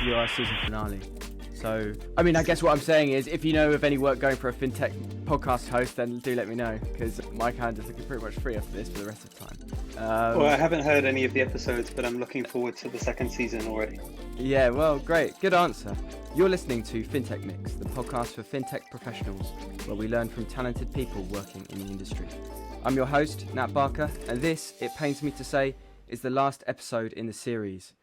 do our season finale. So, I mean, I guess what I'm saying is, if you know of any work going for a FinTech podcast host, then do let me know, because my calendar's looking pretty much free after this for the rest of the time. Well, I haven't heard any of the episodes, but I'm looking forward to the second season already. Yeah, well, great. Good answer. You're listening to FinTech Mix, the podcast for FinTech professionals, where we learn from talented people working in the industry. I'm your host, Nat Barker, and this, it pains me to say, is the last episode in the series.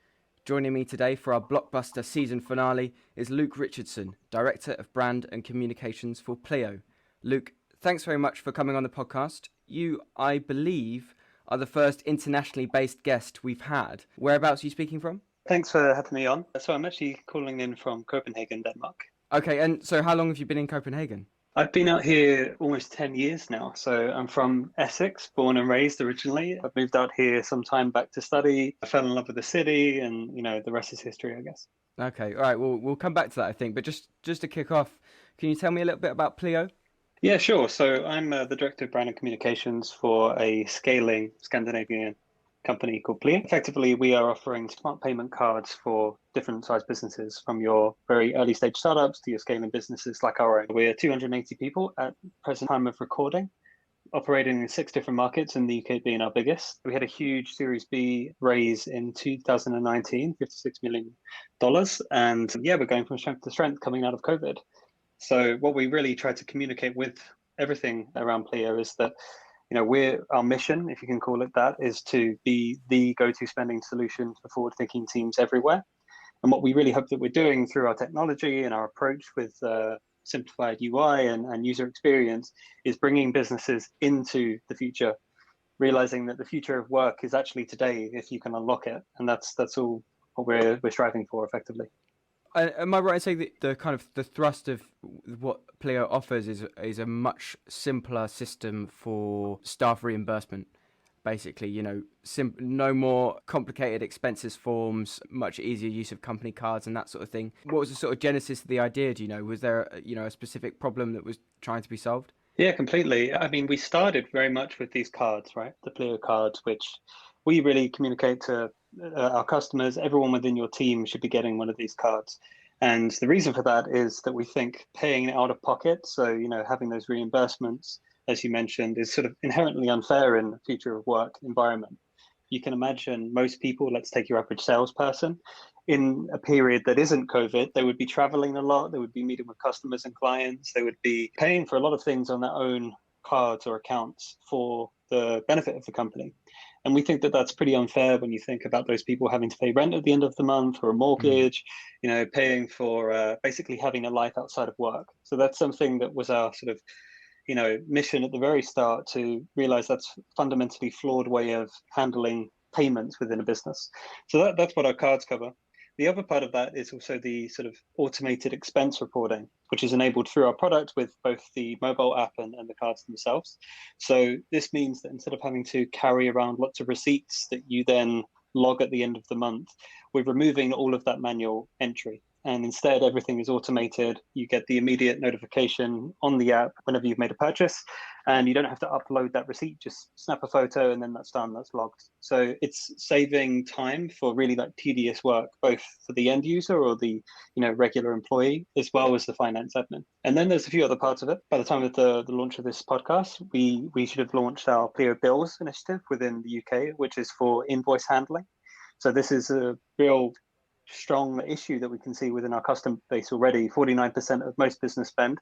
Joining me today for our blockbuster season finale is Luke Richardson, Director of Brand and Communications for Pleo. Luke, thanks very much for coming on the podcast. You, I believe, are the first internationally based guest we've had. Whereabouts are you speaking from? Thanks for having me on. So I'm actually calling in from Copenhagen, Denmark. Okay, and so how long have you been in Copenhagen? I've been out here almost 10 years now. So I'm from Essex, born and raised originally. I've moved out here some time back to study. I fell in love with the city and, the rest is history, I guess. Okay, all right, we'll come back to that, I think. But just to kick off, can you tell me a little bit about Pleo? Yeah, sure. So I'm the Director of Brand and Communications for a scaling Scandinavian company called Pleo. Effectively, we are offering smart payment cards for different size businesses, from your very early stage startups to your scaling businesses like our own. We're 280 people at present time of recording, operating in 6 different markets, and the UK being our biggest. We had a huge Series B raise in 2019, $56 million. And we're going from strength to strength coming out of COVID. So what we really try to communicate with everything around Pleo is that our mission, if you can call it that, is to be the go-to spending solution for forward-thinking teams everywhere. And what we really hope that we're doing through our technology and our approach with simplified UI and user experience is bringing businesses into the future, realizing that the future of work is actually today if you can unlock it. And that's all what we're striving for effectively. Am I right in saying that the thrust of what Pleo offers is a much simpler system for staff reimbursement? Basically, no more complicated expenses forms, much easier use of company cards and that sort of thing. What was the sort of genesis of the idea? Do you know? Was there a specific problem that was trying to be solved? Yeah, completely. I mean, we started very much with these cards, right? The Pleo cards, which we really communicate to our customers. Everyone within your team should be getting one of these cards. And the reason for that is that we think paying out of pocket, so, having those reimbursements, as you mentioned, is sort of inherently unfair in the future of work environment. You can imagine most people, let's take your average salesperson, in a period that isn't COVID, they would be traveling a lot, they would be meeting with customers and clients, they would be paying for a lot of things on their own cards or accounts for the benefit of the company. And we think that that's pretty unfair when you think about those people having to pay rent at the end of the month or a mortgage, paying for basically having a life outside of work. So that's something that was our sort of mission at the very start, to realize that's fundamentally flawed way of handling payments within a business. So that's what our cards cover. The other part of that is also the sort of automated expense reporting, which is enabled through our product with both the mobile app and the cards themselves. So this means that instead of having to carry around lots of receipts that you then log at the end of the month, we're removing all of that manual entry. And instead, everything is automated. You get the immediate notification on the app whenever you've made a purchase, and you don't have to upload that receipt. Just snap a photo and then that's done, that's logged. So it's saving time for really tedious work, both for the end user or the regular employee, as well as the finance admin. And then there's a few other parts of it. By the time of the launch of this podcast, we should have launched our Pleo Bills initiative within the UK, which is for invoice handling. So this is a real strong issue that we can see within our customer base already. 49% of most business spend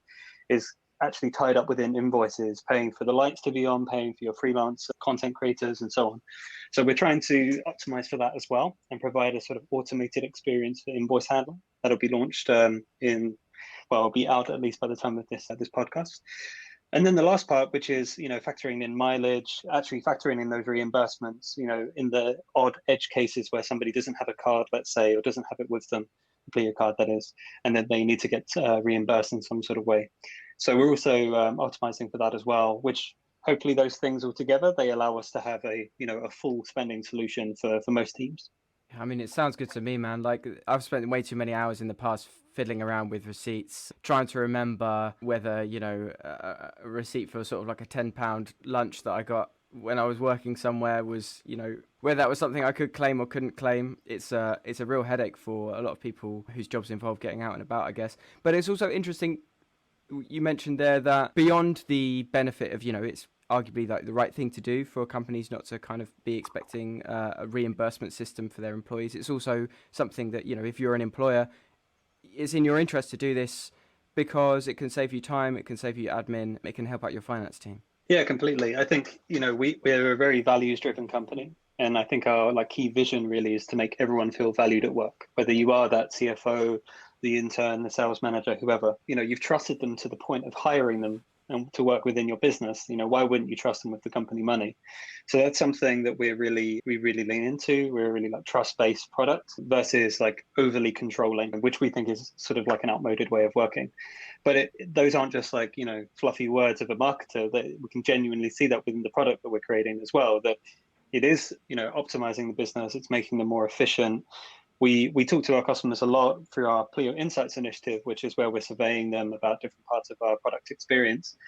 is actually tied up within invoices, paying for the lights to be on, paying for your freelance content creators and so on. So we're trying to optimize for that as well and provide a sort of automated experience for invoice handling. That'll be launched it'll be out at least by the time of this podcast. And then the last part, which is, factoring in mileage, actually factoring in those reimbursements, in the odd edge cases where somebody doesn't have a card, let's say, or doesn't have it with them, a Pleo card that is, and then they need to get reimbursed in some sort of way. So we're also optimizing for that as well, which hopefully those things all together, they allow us to have a full spending solution for most teams. I mean, it sounds good to me, man. Like, I've spent way too many hours in the past fiddling around with receipts, trying to remember whether, a receipt for sort of like a £10 lunch that I got when I was working somewhere was, whether that was something I could claim or couldn't claim. It's a real headache for a lot of people whose jobs involve getting out and about, I guess. But it's also interesting, you mentioned there that beyond the benefit of, it's arguably like the right thing to do for companies not to kind of be expecting a reimbursement system for their employees. It's also something that, if you're an employer, it's in your interest to do this because it can save you time, it can save you admin, it can help out your finance team. Yeah, completely. I think, we're a very values-driven company. And I think our key vision really is to make everyone feel valued at work, whether you are that CFO, the intern, the sales manager, whoever. You've trusted them to the point of hiring them and to work within your business. Why wouldn't you trust them with the company money? So that's something that we really lean into. We're a really trust-based product versus overly controlling, which we think is sort of an outmoded way of working. But those aren't just fluffy words of a marketer. That we can genuinely see that within the product that we're creating as well, that it is optimizing the business. It's making them more efficient. We talk to our customers a lot through our Pleo Insights initiative, which is where we're surveying them about different parts of our product experience.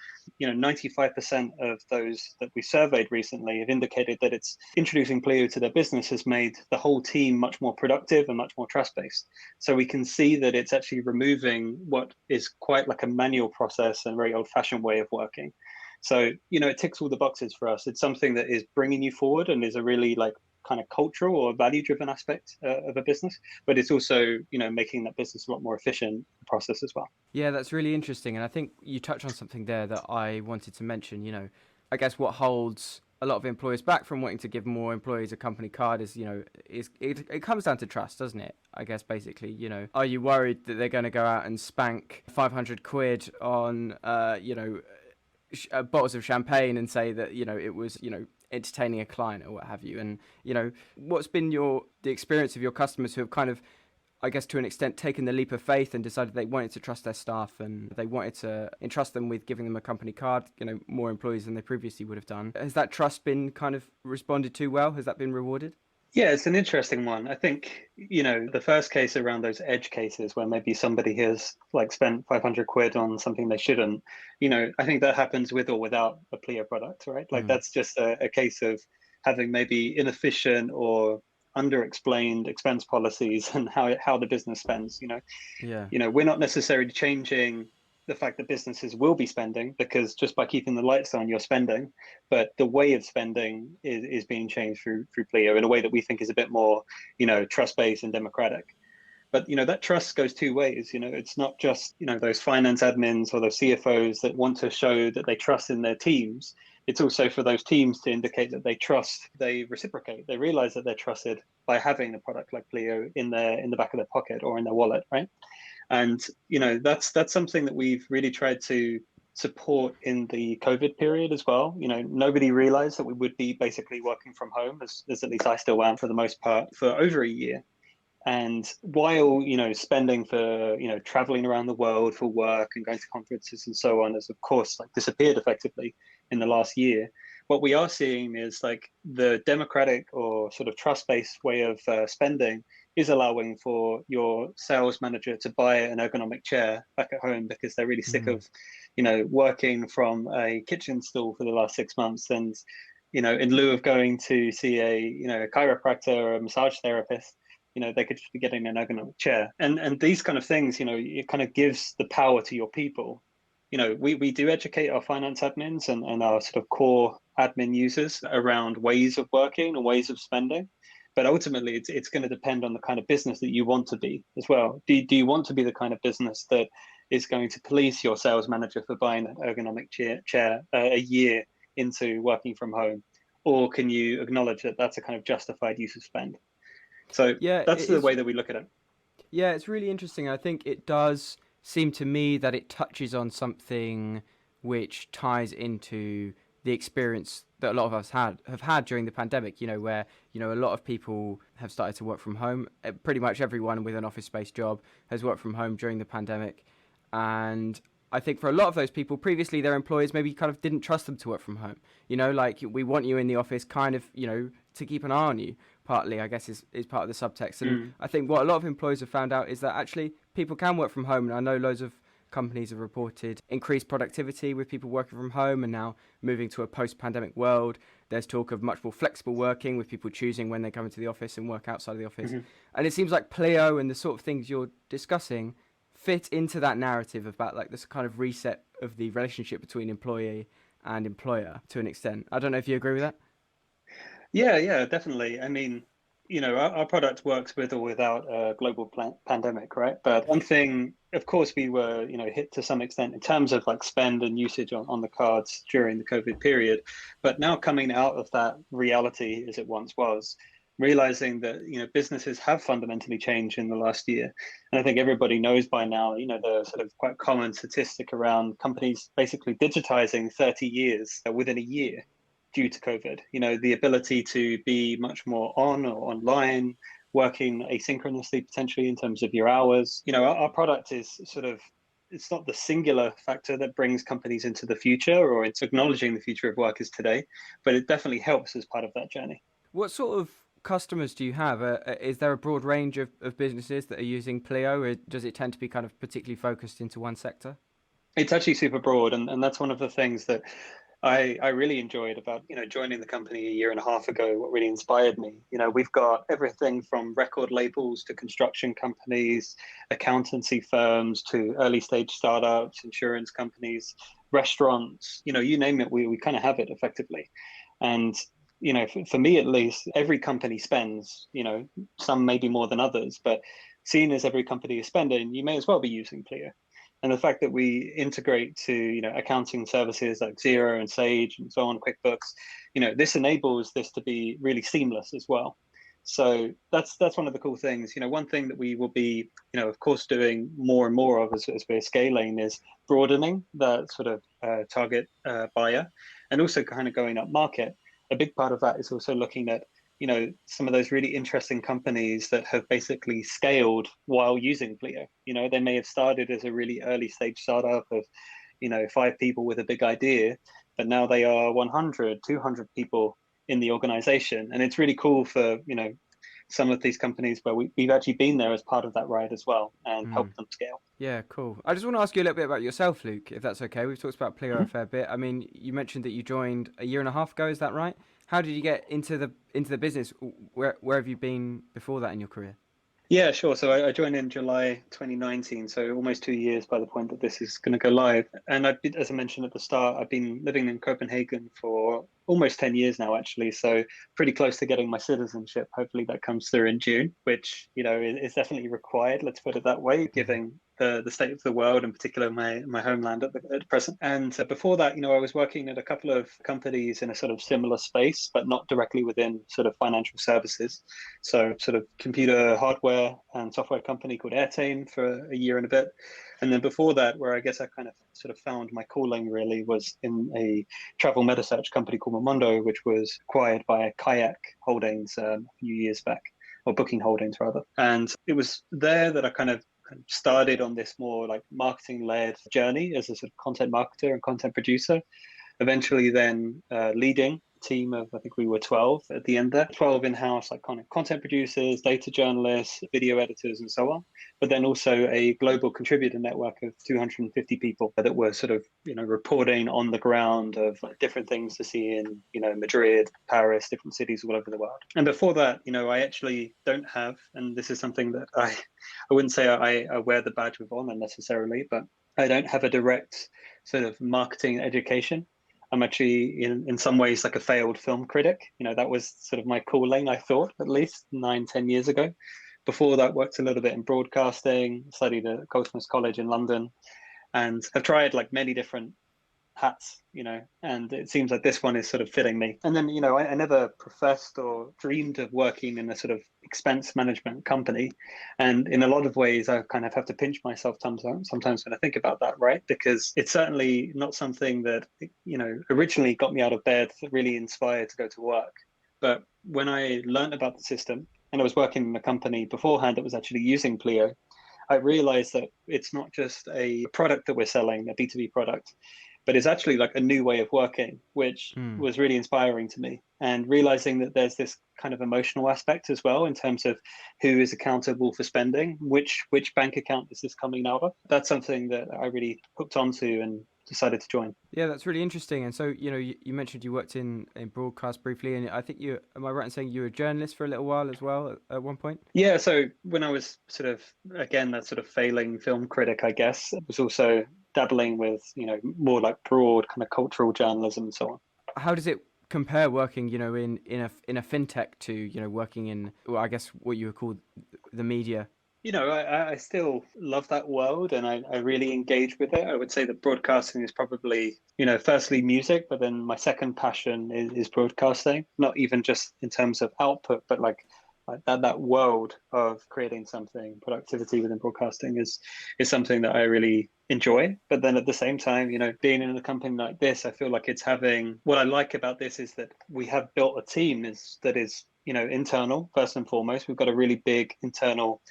95% of those that we surveyed recently have indicated that it's introducing Pleo to their business has made the whole team much more productive and much more trust-based. So we can see that it's actually removing what is quite like a manual process and very old-fashioned way of working. So, it ticks all the boxes for us. It's something that is bringing you forward and is a really kind of cultural or value-driven aspect of a business, but it's also, making that business a lot more efficient process as well. Yeah, that's really interesting. And I think you touched on something there that I wanted to mention. I guess what holds a lot of employers back from wanting to give more employees a company card is, it comes down to trust, doesn't it? I guess basically, are you worried that they're going to go out and spank 500 quid on, bottles of champagne and say that, it was, entertaining a client or what have you? And, what's been the experience of your customers who have kind of, I guess to an extent, taken the leap of faith and decided they wanted to trust their staff and they wanted to entrust them with giving them a company card, more employees than they previously would have done? Has that trust been kind of responded to well? Has that been rewarded? Yeah, it's an interesting one. I think, the first case around those edge cases where maybe somebody has spent 500 quid on something they shouldn't, I think that happens with or without a Pleo product, right? That's just a case of having maybe inefficient or under-explained expense policies and how the business spends, Yeah. We're not necessarily changing the fact that businesses will be spending, because just by keeping the lights on, you're spending, but the way of spending is being changed through Pleo in a way that we think is a bit more, trust-based and democratic. But, that trust goes two ways. It's not just, those finance admins or those CFOs that want to show that they trust in their teams. It's also for those teams to indicate that they trust, they reciprocate, they realize that they're trusted by having a product like Pleo in the back of their pocket or in their wallet, right? And, that's something that we've really tried to support in the COVID period as well. Nobody realized that we would be basically working from home, as at least I still am for the most part, for over a year. And while, spending for, traveling around the world for work and going to conferences and so on has, of course, disappeared effectively in the last year, what we are seeing is the democratic or sort of trust-based way of spending is allowing for your sales manager to buy an ergonomic chair back at home because they're really sick of, working from a kitchen stool for the last 6 months. And, in lieu of going to see a chiropractor or a massage therapist, they could just be getting an ergonomic chair. And these kind of things, it kind of gives the power to your people. We do educate our finance admins and our sort of core admin users around ways of working and ways of spending. But ultimately, it's going to depend on the kind of business that you want to be as well. Do you want to be the kind of business that is going to police your sales manager for buying an ergonomic chair a year into working from home? Or can you acknowledge that that's a kind of justified use of spend? So yeah, that's the way that we look at it. Yeah, it's really interesting. I think it does seem to me that it touches on something which ties into the experience that a lot of us have had during the pandemic, where, a lot of people have started to work from home. Pretty much everyone with an office-based job has worked from home during the pandemic. And I think for a lot of those people, previously their employers maybe kind of didn't trust them to work from home. We want you in the office kind of, to keep an eye on you, partly, I guess, is part of the subtext. And I think what a lot of employers have found out is that actually people can work from home. And I know loads of companies have reported increased productivity with people working from home and now moving to a post-pandemic world. There's talk of much more flexible working with people choosing when they come into the office and work outside of the office. Hmm. And it seems like Pleo and the sort of things you're discussing fit into that narrative about like this kind of reset of the relationship between employee and employer to an extent. I don't know if you agree with that. Yeah, definitely. I mean, our product works with or without a global pandemic, right? But one thing, of course, we were, hit to some extent in terms of like spend and usage on the cards during the COVID period. But now coming out of that reality as it once was, realizing that, businesses have fundamentally changed in the last year. And I think everybody knows by now, the sort of quite common statistic around companies basically digitizing 30 years within a year due to COVID. The ability to be much more on or online, working asynchronously potentially in terms of your hours. Our product is sort of, it's not the singular factor that brings companies into the future or it's acknowledging the future of work is today, but it definitely helps as part of that journey. What sort of customers do you have? Is there a broad range of businesses that are using Pleo, or does it tend to be kind of particularly focused into one sector? It's actually super broad, and that's one of the things that I really enjoyed about joining the company a year and a half ago. What really inspired me, we've got everything from record labels to construction companies, accountancy firms to early stage startups, insurance companies, restaurants. You name it, we kind of have it effectively. And for me at least, every company spends. Some maybe more than others, but seeing as every company is spending, you may as well be using Pleo. And the fact that we integrate to accounting services like Xero and Sage and so on, QuickBooks, this enables this to be really seamless as well. So that's one of the cool things. One thing that we will be of course doing more and more of as we're scaling is broadening the sort of target buyer, and also kind of going up market. A big part of that is also looking at some of those really interesting companies that have basically scaled while using Pleo. They may have started as a really early stage startup of 5 people with a big idea, but now they are 100, 200 people in the organization. And it's really cool for some of these companies where we've actually been there as part of that ride as well and helped them scale. Yeah, cool. I just want to ask you a little bit about yourself, Luke, if that's okay. We've talked about Pleo a Mhm. fair bit. I mean, you mentioned that you joined a year and a half ago. Is that right? How did you get into the business? Where have you been before that in your career? Yeah, sure. So I joined in July 2019, so almost 2 years by the point that this is going to go live. And as I mentioned at the start, I've been living in Copenhagen for almost 10 years now, actually. So pretty close to getting my citizenship. Hopefully that comes through in June, which, is definitely required. Let's put it that way, given the state of the world, in particular my homeland at present. And before that, I was working at a couple of companies in a sort of similar space, but not directly within sort of financial services. So sort of computer hardware and software company called Airtame for a year and a bit. And then before that, where I guess I kind of sort of found my calling really was in a travel meta search company called Momondo, which was acquired by Kayak Holdings a few years back, or Booking Holdings rather. And it was there that I kind of started on this more like marketing led journey as a sort of content marketer and content producer, eventually then leading a team of, I think we were 12 at the end there, 12 in-house like kind of content producers, data journalists, video editors and so on, but then also a global contributor network of 250 people that were sort of reporting on the ground of like, different things to see in Madrid, Paris, different cities all over the world. And before that, I actually don't have, and this is something that I wouldn't say I wear the badge of honor necessarily, but I don't have a direct sort of marketing education. I'm actually in some ways like a failed film critic. That was sort of my calling, I thought, at least 9, 10 years ago. Before that, worked a little bit in broadcasting, studied at Goldsmiths College in London, and have tried like many different hats, and it seems like this one is sort of fitting me. And then, I never professed or dreamed of working in a sort of expense management company. And in a lot of ways, I kind of have to pinch myself sometimes when I think about that, right? Because it's certainly not something that, originally got me out of bed, really inspired to go to work. But when I learned about the system, and I was working in a company beforehand that was actually using Pleo, I realized that it's not just a product that we're selling, a B2B product, but it's actually like a new way of working, which Mm. was really inspiring to me. And realizing that there's this kind of emotional aspect as well in terms of who is accountable for spending, which bank account is this coming out of. That's something that I really hooked onto and decided to join. Yeah, that's really interesting. And so, you mentioned you worked in broadcast briefly, and I think am I right in saying you were a journalist for a little while as well at one point? Yeah, so when I was sort of, again, that sort of failing film critic, I guess, I was also dabbling with, more like broad kind of cultural journalism and so on. How does it compare working, in a fintech to, working in, well, I guess what you would call the media? I still love that world and I really engage with it. I would say that broadcasting is probably, firstly music, but then my second passion is broadcasting, not even just in terms of output, but like that world of creating something, productivity within broadcasting is something that I really enjoy. But then at the same time, being in a company like this, I feel like it's having, what I like about this is that we have built a team that is, internal first and foremost. We've got a really big internal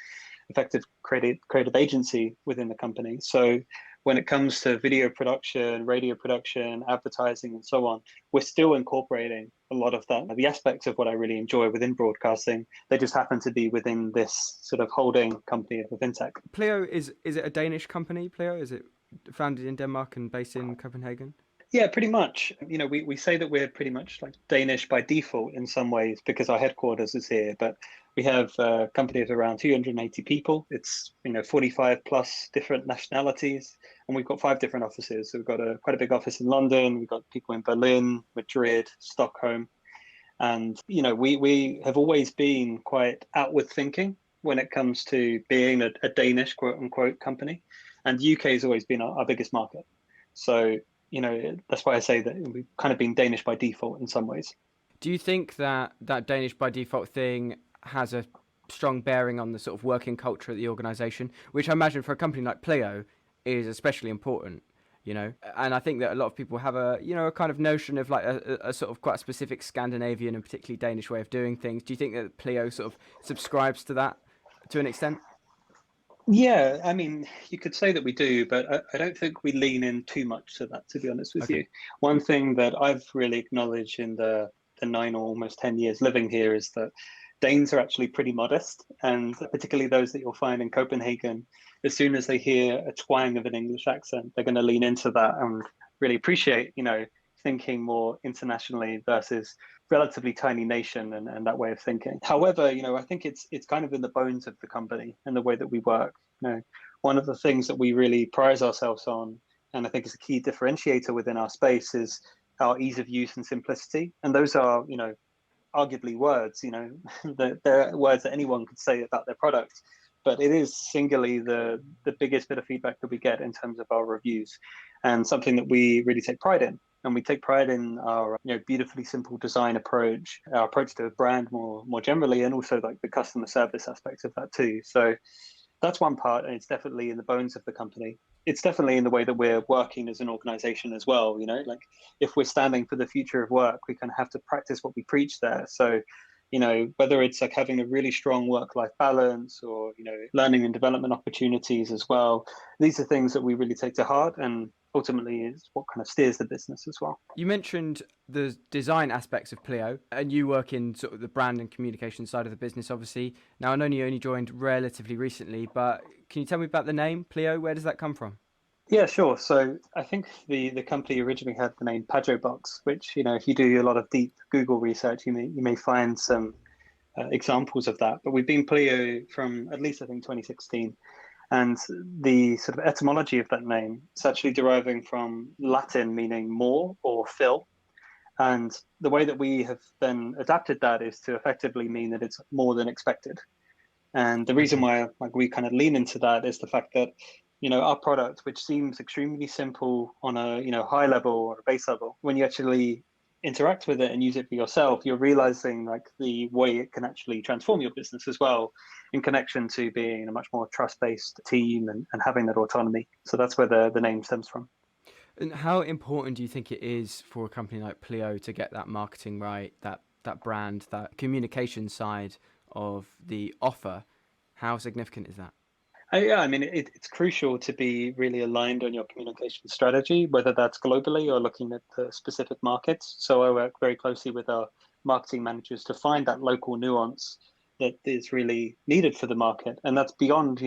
effective creative agency within the company. So when it comes to video production, radio production, advertising, and so on, we're still incorporating a lot of that. The aspects of what I really enjoy within broadcasting, they just happen to be within this sort of holding company of a fintech. Pleo, is it a Danish company, Pleo? Is it founded in Denmark and based in Copenhagen? Yeah, pretty much. We say that we're pretty much like Danish by default in some ways because our headquarters is here, but we have a company of around 280 people. It's, 45 plus different nationalities, and we've got 5 different offices. So we've got quite a big office in London. We've got people in Berlin, Madrid, Stockholm. And, we have always been quite outward thinking when it comes to being a Danish quote unquote company. And the UK has always been our biggest market. So that's why I say that we've kind of been Danish by default in some ways. Do you think that Danish by default thing has a strong bearing on the sort of working culture at the organisation, which I imagine for a company like Pleo is especially important, And I think that a lot of people have a kind of notion of like a sort of quite specific Scandinavian and particularly Danish way of doing things. Do you think that Pleo sort of subscribes to that to an extent? Yeah, I mean, you could say that we do, but I don't think we lean in too much to that, to be honest with Okay. you. One thing that I've really acknowledged in the 9 or almost 10 years living here is that Danes are actually pretty modest, and particularly those that you'll find in Copenhagen, as soon as they hear a twang of an English accent, they're going to lean into that and really appreciate, thinking more internationally versus relatively tiny nation and that way of thinking. However, I think it's kind of in the bones of the company and the way that we work. One of the things that we really prize ourselves on, and I think is a key differentiator within our space, is our ease of use and simplicity. And those are, arguably words, they're words that anyone could say about their product. But it is singularly the biggest bit of feedback that we get in terms of our reviews, and something that we really take pride in. And we take pride in our beautifully simple design approach, our approach to a brand more generally, and also like the customer service aspects of that too. So that's one part, and it's definitely in the bones of the company. It's definitely in the way that we're working as an organization as well. Like if we're standing for the future of work, we kind of have to practice what we preach there. So whether it's like having a really strong work-life balance or, learning and development opportunities as well, these are things that we really take to heart and ultimately is what kind of steers the business as well. You mentioned the design aspects of Pleo, and you work in sort of the brand and communication side of the business, obviously. Now, I know you only joined relatively recently, but can you tell me about the name Pleo? Where does that come from? Yeah, sure. So I think the company originally had the name Pajo Box, which, if you do a lot of deep Google research, you may find some examples of that. But we've been Pleo from at least, I think, 2016. And the sort of etymology of that name is actually deriving from Latin meaning more or fill. And the way that we have then adapted that is to effectively mean that it's more than expected. And the reason Okay. why we kind of lean into that is the fact that, our product, which seems extremely simple on a, high level or a base level, when you actually interact with it and use it for yourself, you're realizing like the way it can actually transform your business as well in connection to being a much more trust-based team and having that autonomy. So that's where the name stems from. And how important do you think it is for a company like Pleo to get that marketing right, that brand, that communication side of the offer? How significant is that? Yeah, I mean, it's crucial to be really aligned on your communication strategy, whether that's globally or looking at the specific markets. So I work very closely with our marketing managers to find that local nuance that is really needed for the market. And that's beyond,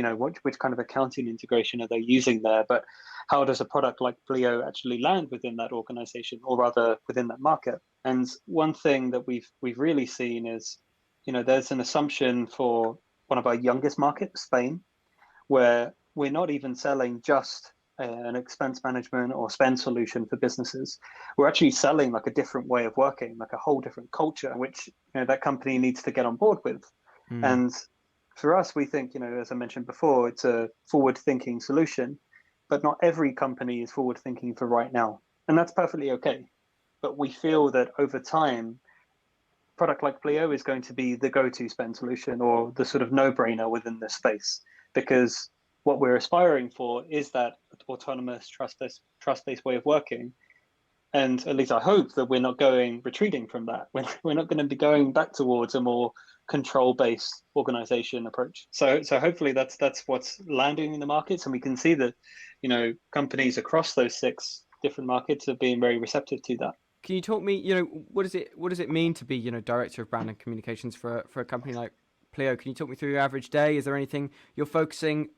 which kind of accounting integration are they using there, but how does a product like Pleo actually land within that organization, or rather within that market? And one thing that we've really seen is, there's an assumption for one of our youngest markets, Spain, where we're not even selling just an expense management or spend solution for businesses. We're actually selling like a different way of working, like a whole different culture, which that company needs to get on board with. And for us, we think, as I mentioned before, it's a forward-thinking solution, but not every company is forward-thinking for right now. And that's perfectly okay. But we feel that over time, product like Pleo is going to be the go-to spend solution, or the sort of no-brainer within this space, because what we're aspiring for is that autonomous, trust-based way of working. And at least I hope that we're not retreating from that. We're not going to be going back towards a more control-based organization approach. So hopefully that's what's landing in the markets, and we can see that, companies across those 6 different markets are being very receptive to that. Can you talk me, what does it mean to be, director of brand and communications for a company like Pleo? Can you talk me through your average day? Is there anything you're focusing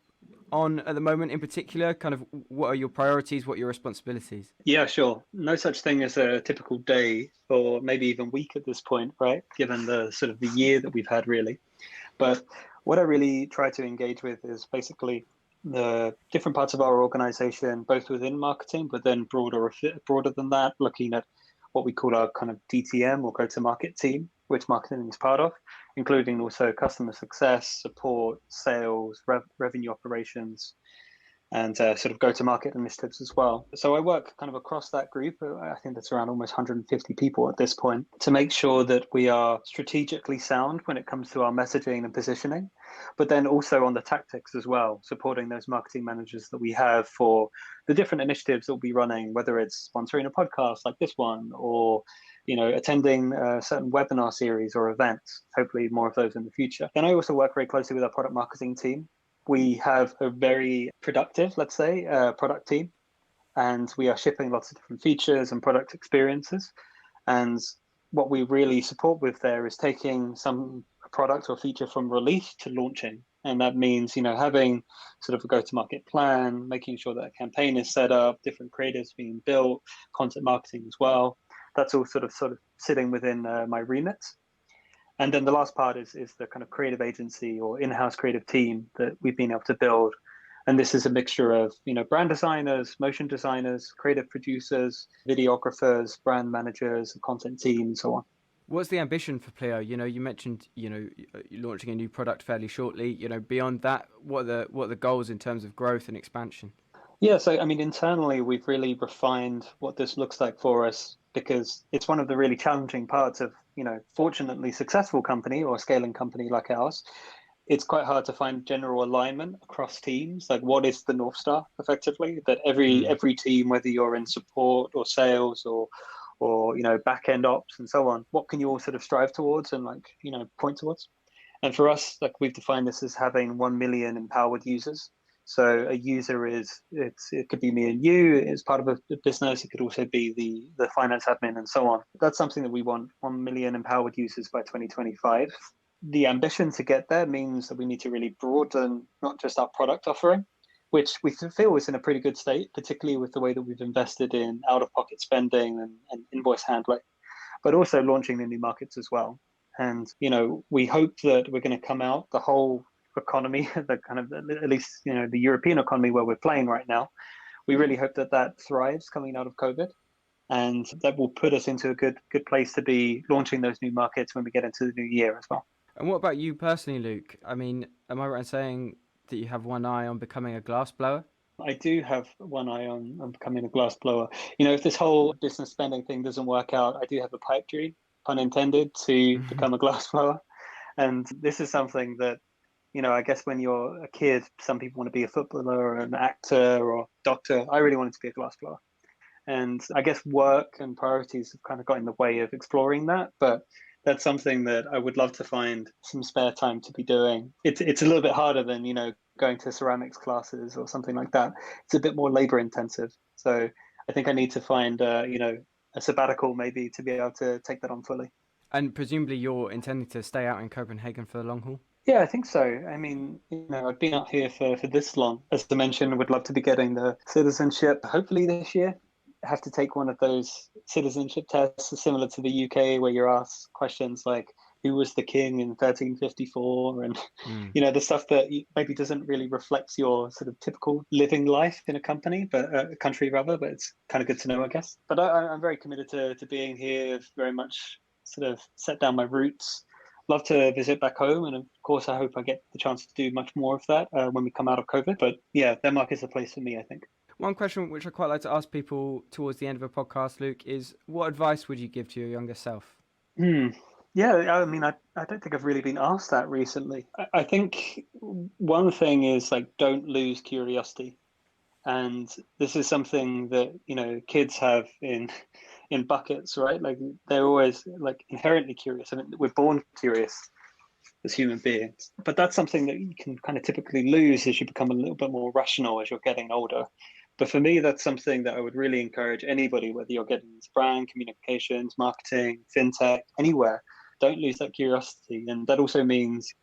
on at the moment in particular? Kind of what are your priorities? What are your responsibilities? Yeah, sure. No such thing as a typical day, or maybe even week at this point, right? Given the sort of the year that we've had, really. But what I really try to engage with is basically the different parts of our organization, both within marketing, but then broader than that, looking at what we call our kind of DTM, or go-to-market team, which marketing is part of, including also customer success, support, sales, revenue operations, and sort of go-to-market initiatives as well. So I work kind of across that group. I think that's around almost 150 people at this point, to make sure that we are strategically sound when it comes to our messaging and positioning, but then also on the tactics as well, supporting those marketing managers that we have for the different initiatives that we'll be running, whether it's sponsoring a podcast like this one, or attending a certain webinar series or events, hopefully more of those in the future. Then I also work very closely with our product marketing team. We have a very productive, let's say, product team, and we are shipping lots of different features and product experiences. And what we really support with there is taking some product or feature from release to launching. And that means, having sort of a go-to-market plan, making sure that a campaign is set up, different creatives being built, content marketing as well. That's all sort of sitting within my remit. And then the last part is the kind of creative agency or in-house creative team that we've been able to build. And this is a mixture of, brand designers, motion designers, creative producers, videographers, brand managers, content team, and so on. What's the ambition for Pleo? You mentioned, launching a new product fairly shortly. Beyond that, what are the goals in terms of growth and expansion? Yeah, so internally, we've really refined what this looks like for us, because it's one of the really challenging parts of, fortunately successful company or scaling company like ours. It's quite hard to find general alignment across teams. Like, what is the North Star effectively that every team, whether you're in support or sales or back end ops and so on, what can you all sort of strive towards and point towards? And for us, we've defined this as having 1 million empowered users. So a user it could be me and you as part of a business. It could also be the finance admin and so on. That's something that we want, 1 million empowered users by 2025. The ambition to get there means that we need to really broaden not just our product offering, which we feel is in a pretty good state, particularly with the way that we've invested in out-of-pocket spending and invoice handling, but also launching the new markets as well. And, we hope that we're going to come out the whole economy, the kind of, at least, the European economy where we're playing right now. We really hope that thrives coming out of COVID, and that will put us into a good place to be launching those new markets when we get into the new year as well. And what about you personally, Luke? I mean, am I right in saying that you have one eye on becoming a glass blower? I do have one eye on becoming a glass blower. If this whole business spending thing doesn't work out, I do have a pipe dream, pun intended, to become a glass blower. And this is something that, I guess when you're a kid, some people want to be a footballer or an actor or doctor. I really wanted to be a glass blower. And I guess work and priorities have kind of got in the way of exploring that. But that's something that I would love to find some spare time to be doing. It's a little bit harder than, going to ceramics classes or something like that. It's a bit more labor intensive. So I think I need to find, a sabbatical maybe to be able to take that on fully. And presumably you're intending to stay out in Copenhagen for the long haul? Yeah, I think so. I mean, I've been out here for this long. As I mentioned, would love to be getting the citizenship hopefully this year. I have to take one of those citizenship tests similar to the UK where you're asked questions like who was the king in 1354 and Mm. the stuff that maybe doesn't really reflect your sort of typical living life in a company, but a country rather, but it's kind of good to know, I guess. But I'm very committed to being here, very much sort of set down my roots. Love to visit back home, and of course I hope I get the chance to do much more of that when we come out of COVID. But yeah, Denmark is the place for me, I think. One question which I quite like to ask people towards the end of a podcast, Luke, is what advice would you give to your younger self? Yeah, I mean, I don't think I've really been asked that recently. I think one thing is like, don't lose curiosity. And this is something that, kids have in buckets, right? Like they're always like inherently curious. I mean, we're born curious as human beings, but that's something that you can kind of typically lose as you become a little bit more rational as you're getting older. But for me, that's something that I would really encourage anybody, whether you're getting into brand, communications, marketing, fintech, anywhere, don't lose that curiosity. And that also means,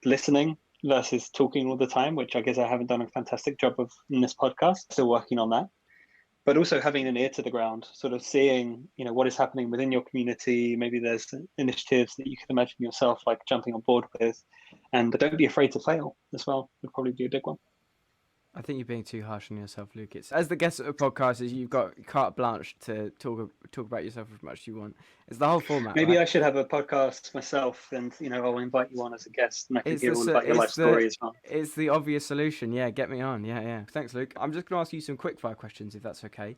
listening versus talking all the time, which I guess I haven't done a fantastic job of in this podcast, still working on that. But also having an ear to the ground, sort of seeing, what is happening within your community. Maybe there's initiatives that you can imagine yourself like jumping on board with. And don't be afraid to fail as well, would probably be a big one. I think you're being too harsh on yourself, Luke. It's, as the guest of the podcast, is you've got carte blanche to talk about yourself as much as you want. It's the whole format. Maybe right? I should have a podcast myself, and I'll invite you on as a guest, and I can hear all about your life story as well. It's the obvious solution. Yeah, get me on. Yeah. Thanks, Luke. I'm just going to ask you some quickfire questions, if that's okay,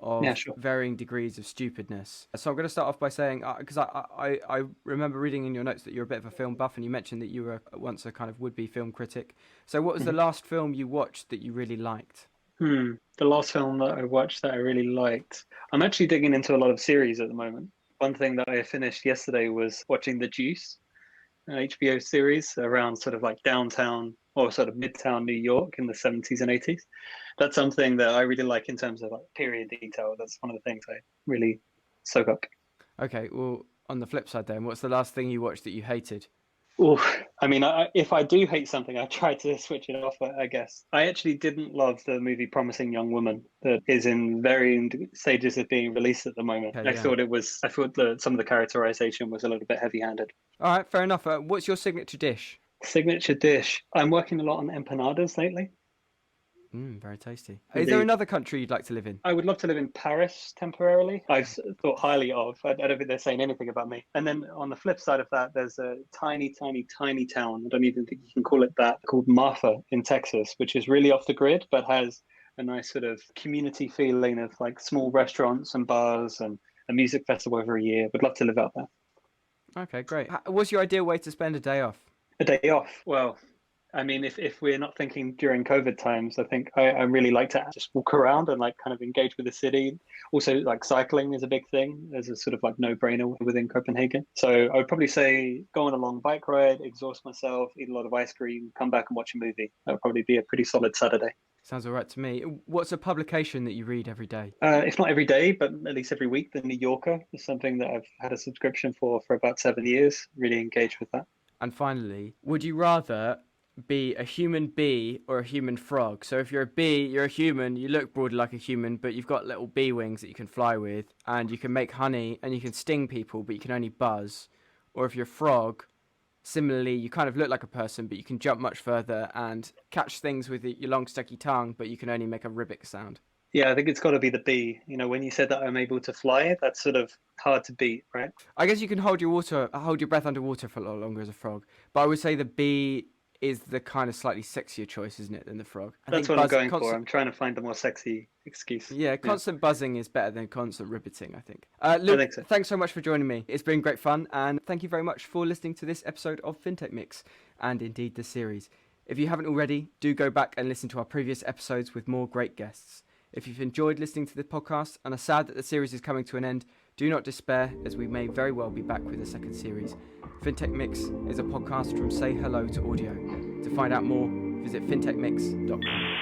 of Sure. varying degrees of stupidness. So I'm going to start off by saying, because I remember reading in your notes that you're a bit of a film buff, and you mentioned that you were once a kind of would-be film critic. So what was the last film you watched that you really liked? The last film that I watched that I really liked. I'm actually digging into a lot of series at the moment. One thing that I finished yesterday was watching The Juice, an HBO series around sort of like downtown or sort of midtown New York in the 70s and 80s. That's something that I really like in terms of like period detail. That's one of the things I really soak up. Okay, well, on the flip side then, what's the last thing you watched that you hated? Oh, I mean, if I do hate something, I try to switch it off, I guess. I actually didn't love the movie Promising Young Woman that is in varying stages of being released at the moment. Okay, I thought some of the characterization was a little bit heavy-handed. All right, fair enough. What's your signature dish? Signature dish. I'm working a lot on empanadas lately. Very tasty. Indeed. Is there another country you'd like to live in? I would love to live in Paris temporarily. I've thought highly of. I don't think they're saying anything about me. And then on the flip side of that, there's a tiny, tiny, tiny town. I don't even think you can call it that, called Marfa in Texas, which is really off the grid, but has a nice sort of community feeling of like small restaurants and bars and a music festival every year. Would love to live out there. Okay, great. What's your ideal way to spend a day off? A day off. Well, I mean, if we're not thinking during COVID times, I think I really like to just walk around and like kind of engage with the city. Also, like cycling is a big thing. There's a sort of like no-brainer within Copenhagen. So I would probably say go on a long bike ride, exhaust myself, eat a lot of ice cream, come back and watch a movie. That would probably be a pretty solid Saturday. Sounds all right to me. What's a publication that you read every day? If not every day, but at least every week, The New Yorker is something that I've had a subscription for about 7 years. Really engaged with that. And finally, would you rather be a human bee or a human frog? So if you're a bee, you're a human, you look broadly like a human, but you've got little bee wings that you can fly with, and you can make honey, and you can sting people, but you can only buzz. Or if you're a frog, similarly, you kind of look like a person, but you can jump much further and catch things with your long, sticky tongue, but you can only make a ribbit sound. Yeah, I think it's got to be the bee. When you said that I'm able to fly, that's sort of hard to beat, right? I guess you can hold your breath underwater for a lot longer as a frog, but I would say the bee is the kind of slightly sexier choice, isn't it, than the frog? That's what I'm going for. I'm trying to find a more sexy excuse. Yeah, constant buzzing is better than constant ribbiting, I think. Luke, I think so. Thanks so much for joining me. It's been great fun, and thank you very much for listening to this episode of FinTech Mix, and indeed the series. If you haven't already, do go back and listen to our previous episodes with more great guests. If you've enjoyed listening to the podcast and are sad that the series is coming to an end, do not despair, as we may very well be back with a second series. FinTech Mix is a podcast from Say Hello to Audio. To find out more, visit fintechmix.com.